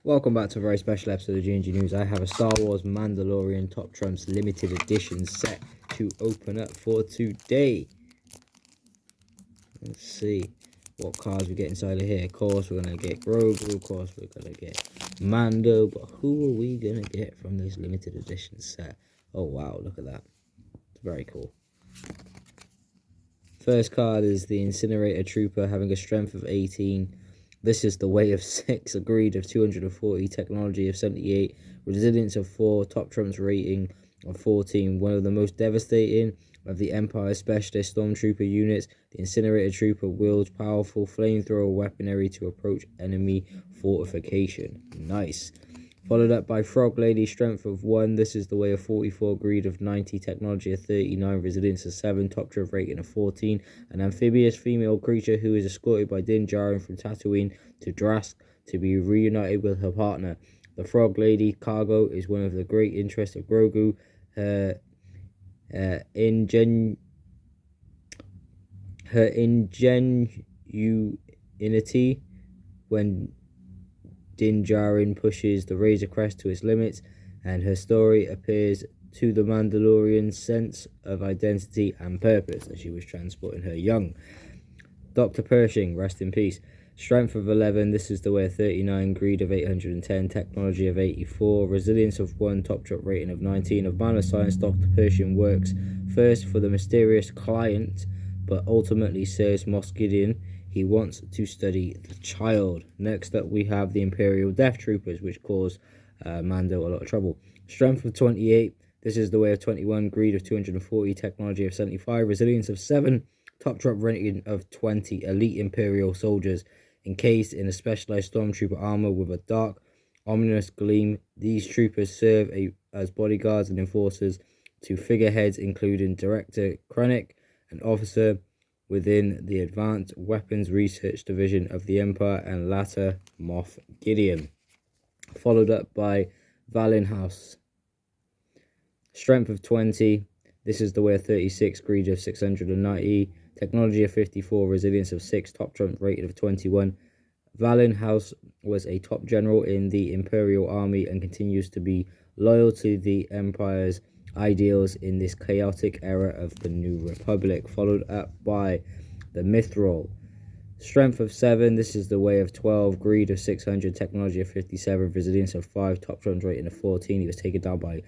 Welcome back to a very special episode of G&G News. I have a Star Wars Mandalorian Top Trumps limited edition set to open up for today. Let's see what cards we get inside of here. Of course, we're going to get Grogu. Of course, we're going to get Mando. But who are we going to get from this limited edition set? Oh, wow. Look at that. It's very cool. First card is the Incinerator Trooper, having a strength of 18. This is the weight of 6, a greed of 240, technology of 78, resilience of 4, top trumps rating of 14. One of the most devastating of the Empire specialist stormtrooper units, the Incinerator Trooper wields powerful flamethrower weaponry to approach enemy fortification. Nice. Followed up by Frog Lady, strength of 1. This is the way of 44, greed of 90, technology of 39, resilience of 7, top trump rating of 14. An amphibious female creature who is escorted by Din Djarin from Tatooine to Drask to be reunited with her partner. The Frog Lady cargo is one of the great interests of Grogu. Her ingenuity when Din Djarin pushes the Razor Crest to its limits, and her story appears to the Mandalorian sense of identity and purpose as she was transporting her young. Dr. Pershing, rest in peace. Strength of 11, this is the way of 39, greed of 810, technology of 84, resilience of 1, top drop rating of 19. Of minor science, Dr. Pershing works first for the mysterious client, but ultimately serves Moff Gideon. He wants to study the child. Next up, we have the Imperial Death Troopers, which cause Mando a lot of trouble. Strength of 28. This is the way of 21. Greed of 240. Technology of 75. Resilience of 7. Top drop rating of 20. Elite Imperial soldiers encased in a specialized stormtrooper armor with a dark, ominous gleam. These troopers serve as bodyguards and enforcers to figureheads, including Director Krennic, an officer within the Advanced Weapons Research Division of the Empire, and latter Moff Gideon. Followed up by Valin House. Strength of 20. This is the way of 36. Greed of 690. Technology of 54. Resilience of 6. Top trump rated of 21. Valin House was a top general in the Imperial Army and continues to be loyal to the Empire's ideals in this chaotic era of the New Republic. Followed up by the Mithril. Strength of 7, this is the way of 12, greed of 600, technology of 57, resilience of 5, top trump rating of 14. He was taken down by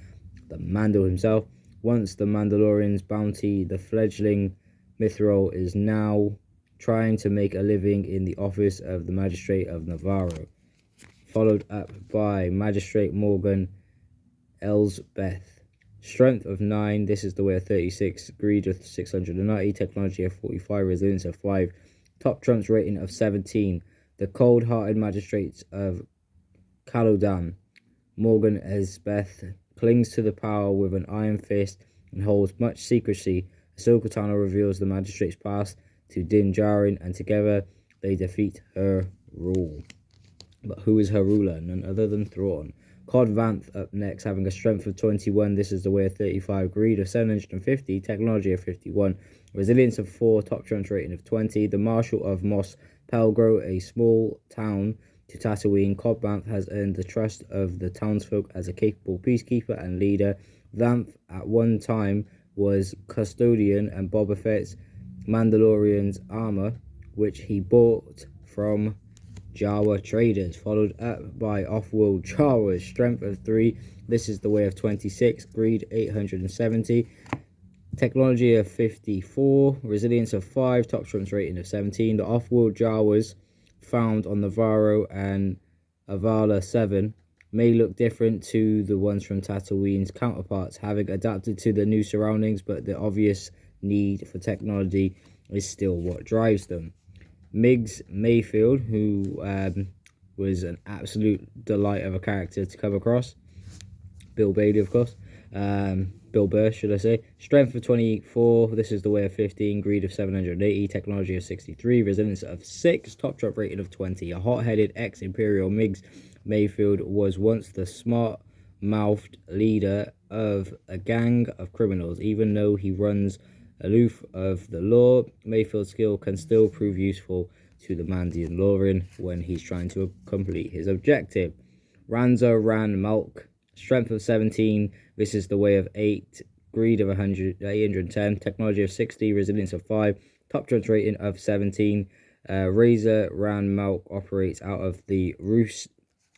the Mando himself. Once the Mandalorian's bounty, the fledgling Mithril is now trying to make a living in the office of the Magistrate of Navarro. Followed up by Magistrate Morgan Elsbeth. Strength of 9, this is the way of 36, greed of 690, technology of 45, resilience of 5, top trumps rating of 17. The cold-hearted magistrates of Calodan, Morgan Elsbeth, clings to the power with an iron fist and holds much secrecy. Ahsoka Tano reveals the magistrate's past to Din Djarin, and together they defeat her rule. But who is her ruler? None other than Thrawn. Cod Vanth up next, having a strength of 21. This is the way of 35. Greed of 750. Technology of 51. Resilience of 4. Top trumps rating of 20. The Marshal of Mos Pelgro, a small town to Tatooine. Cod Vanth has earned the trust of the townsfolk as a capable peacekeeper and leader. Vanth at one time was custodian and Boba Fett's Mandalorian's armor, which he bought from Jawa traders. Followed up by Off-World Jawas, strength of 3. This is the way of 26. Greed 870. Technology of 54. Resilience of 5. Top trumps rating of 17. The Off-World Jawas found on Navarro and Avala 7 may look different to the ones from Tatooine's counterparts, having adapted to the new surroundings, but the obvious need for technology is still what drives them. Miggs Mayfield, who was an absolute delight of a character to come across. Bill Bailey, of course. Bill Burr, should I say. Strength of 24. This is the way of 15. Greed of 780. Technology of 63. Resilience of 6. Top drop rating of 20. A hot-headed ex-Imperial, Miggs Mayfield was once the smart-mouthed leader of a gang of criminals. Even though he runs aloof of the law, Mayfield's skill can still prove useful to the Mandalorian when he's trying to complete his objective. Ranza Ran Malk, strength of 17, this is the way of 8, greed of 810, technology of 60, resilience of 5, top trust rating of 17. Razor Ran Malk operates out of the Rus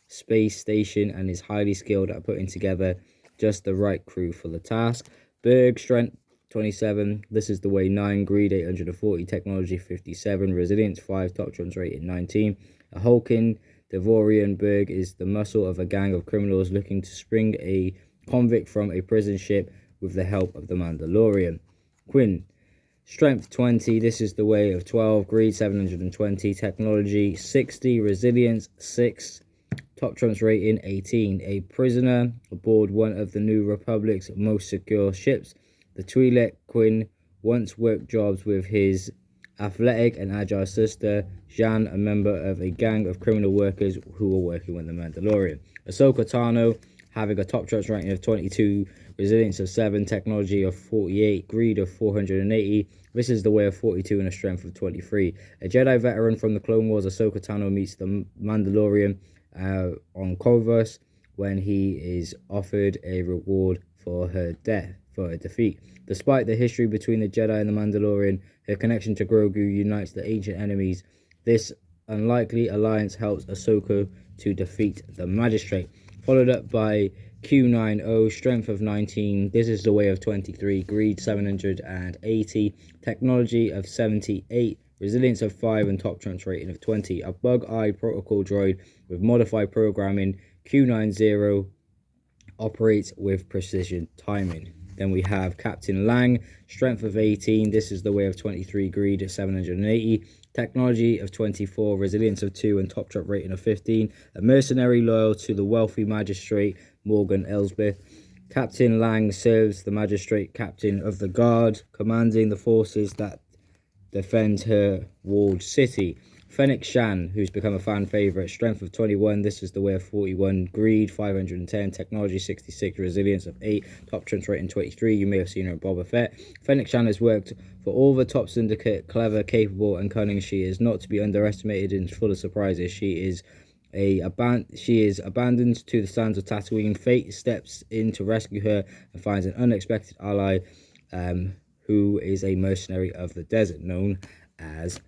space station and is highly skilled at putting together just the right crew for the task. Berg, strength 27, this is the way 9, greed 840, technology 57, resilience 5, top trust rating 19. A Hulkin Devorian, Berg is the muscle of a gang of criminals looking to spring a convict from a prison ship with the help of the Mandalorian. Quinn, strength 20, this is the way of 12, greed 720, technology 60, resilience 6, top trumps rating 18. A prisoner aboard one of the New Republic's most secure ships. The Twi'lek Quinn once worked jobs with his athletic and agile sister, Jan, a member of a gang of criminal workers who were working with the Mandalorian. Ahsoka Tano, having a top trust rating of 22, resilience of 7, technology of 48, greed of 480. This is the way of 42 and a strength of 23. A Jedi veteran from the Clone Wars, Ahsoka Tano meets the Mandalorian on Corvus when he is offered a reward for her defeat. Despite the history between the Jedi and the Mandalorian, her connection to Grogu unites the ancient enemies. This unlikely alliance helps Ahsoka to defeat the Magistrate. Followed up by Q90, strength of 19, this is the way of 23, greed 780, technology of 78, resilience of 5, and top trumps rating of 20. A bug-eye protocol droid with modified programming, Q90 operates with precision timing. Then we have Captain Lang, strength of 18, this is the way of 23, greed of 780, technology of 24, resilience of 2, and top trump rating of 15. A mercenary loyal to the wealthy magistrate Morgan Elsbeth. Captain Lang serves the magistrate captain of the guard, commanding the forces that defend her walled city. Fennec Shan, who's become a fan favourite, strength of 21, this is the way of 41, greed 510, technology 66, resilience of 8, top trumps rating 23. You may have seen her in Boba Fett. Fennec Shan has worked for all the top syndicate, clever, capable and cunning. She is not to be underestimated and full of surprises. She is abandoned to the sands of Tatooine. Fate steps in to rescue her and finds an unexpected ally who is a mercenary of the desert known as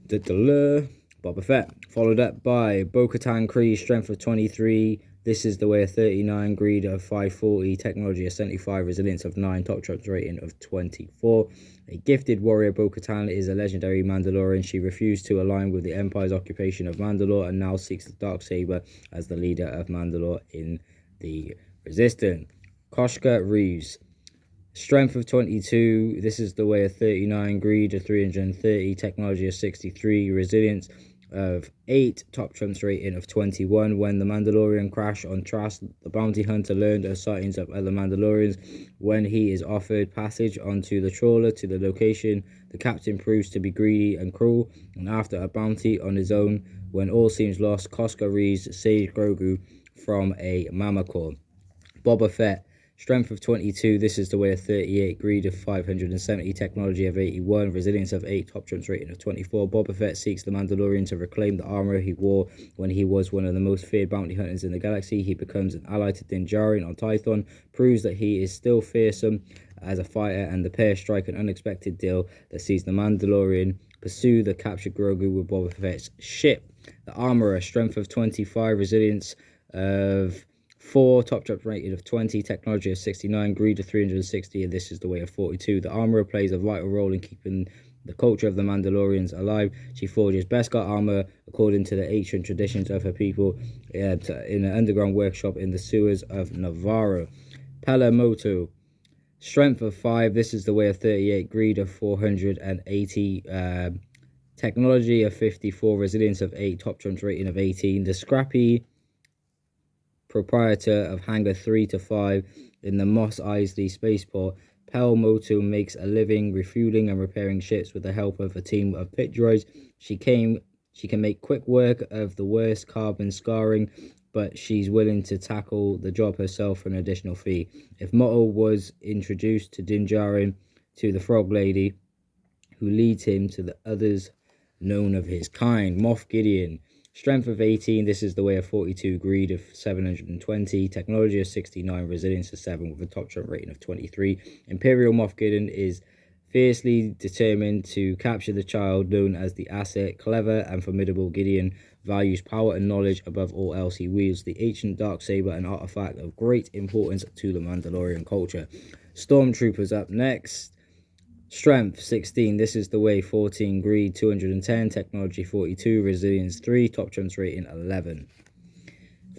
Boba Fett. Followed up by Bo-Katan Kryze, strength of 23, this is the way of 39, greed of 540, technology of 75, resilience of 9, top trumps rating of 24. A gifted warrior, Bo-Katan is a legendary Mandalorian. She refused to align with the Empire's occupation of Mandalore and now seeks the Darksaber as the leader of Mandalore in the Resistance. Koshka Reeves, strength of 22, this is the way of 39, greed of 330, technology of 63, resilience of 8, top trumps rating of 21. When the Mandalorian crash on Trask, the bounty hunter learned of sightings of other Mandalorians. When he is offered passage onto the trawler to the location, the captain proves to be greedy and cruel, and after a bounty on his own, when all seems lost, Koshka Reeves saves Grogu from a Mammacore. Boba Fett, strength of 22, this is the way of 38, greed of 570, technology of 81, resilience of 8, top trumps rating of 24. Boba Fett seeks the Mandalorian to reclaim the armor he wore when he was one of the most feared bounty hunters in the galaxy. He becomes an ally to Din Djarin on Tython, proves that he is still fearsome as a fighter, and the pair strike an unexpected deal that sees the Mandalorian pursue the captured Grogu with Boba Fett's ship. The Armorer, strength of 25, resilience of 4, top trumps rated of 20, technology of 69, greed of 360, and this is the way of 42. The Armorer plays a vital role in keeping the culture of the Mandalorians alive. She forges Beskar armor according to the ancient traditions of her people in an underground workshop in the sewers of Navarro. Palamoto, strength of 5, this is the way of 38, greed of 480, technology of 54, resilience of 8, top trumps rating of 18. The scrappy proprietor of Hangar 3 to 5 in the Mos Eisley spaceport, Pel Motu makes a living refueling and repairing ships with the help of a team of pit droids. She can make quick work of the worst carbon scarring, but she's willing to tackle the job herself for an additional fee. If Motto was introduced to Din Djarin, to the Frog Lady, who leads him to the others known of his kind. Moff Gideon, Strength of 18, this is the way of 42, greed of 720, technology of 69, resilience of 7 with a top trump rating of 23. Imperial Moff Gideon is fiercely determined to capture the child known as the asset. Clever and formidable, Gideon values power and knowledge above all else. He wields the ancient darksaber, an artifact of great importance to the Mandalorian culture. Stormtroopers up next. Strength 16, this is the way 14, greed 210, technology 42, resilience 3, top trumps rating 11.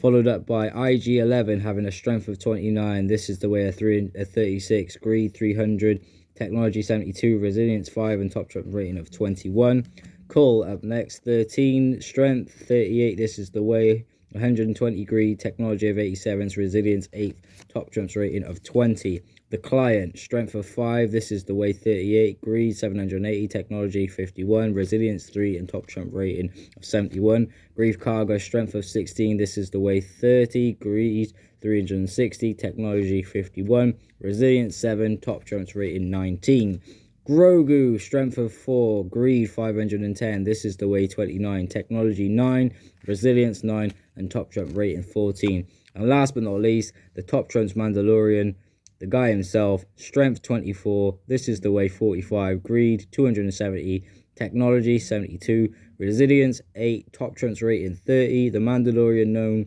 Followed up by IG 11 having a strength of 29, this is the way of 36, greed 300, technology 72, resilience 5, and top trump rating of 21. Cull up next, 13, strength 38, this is the way 120, greed, technology of 87, resilience 8, top trumps rating of 20. The Client, strength of 5, this is the way 38, greed 780, technology 51, resilience 3, and top trump rating of 71. Grief Cargo, strength of 16, this is the way 30, greed 360, technology 51, resilience 7, top trumps rating 19. Grogu, strength of 4, greed 510, this is the way 29, technology 9, resilience 9, and top trump rating 14. And last but not least, the top trumps Mandalorian, the guy himself, strength 24, this is the way 45, greed 270, technology 72, resilience 8, top trumps rating 30. The Mandalorian,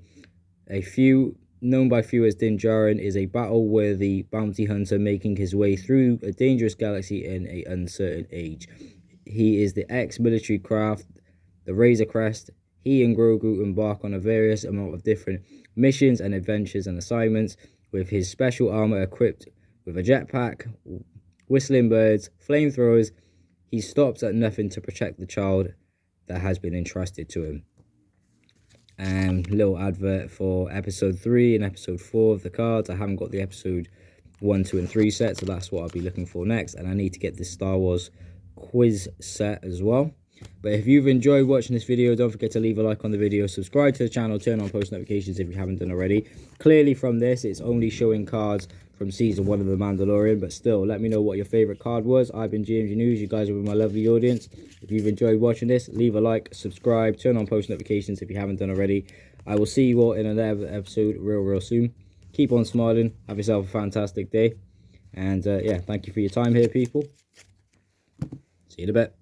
known by few as Din Djarin, is a battle-worthy bounty hunter making his way through a dangerous galaxy in an uncertain age. He is the ex-military craft, the Razor Crest. He and Grogu embark on a various amount of different missions and adventures and assignments, with his special armor equipped with a jetpack, whistling birds, flamethrowers. He stops at nothing to protect the child that has been entrusted to him. And little advert for episode 3 and episode 4 of the cards. I haven't got the episode 1, 2, and 3 set, so that's what I'll be looking for next. And I need to get this Star Wars quiz set as well. But if you've enjoyed watching this video, don't forget to leave a like on the video, subscribe to the channel, turn on post notifications if you haven't done already. Clearly from this, it's only showing cards from season 1 of The Mandalorian, but still, let me know what your favourite card was. I've been GMG News, you guys have been my lovely audience. If you've enjoyed watching this, leave a like, subscribe, turn on post notifications if you haven't done already. I will see you all in another episode real soon. Keep on smiling, have yourself a fantastic day, and yeah, thank you for your time here, people. See you in a bit.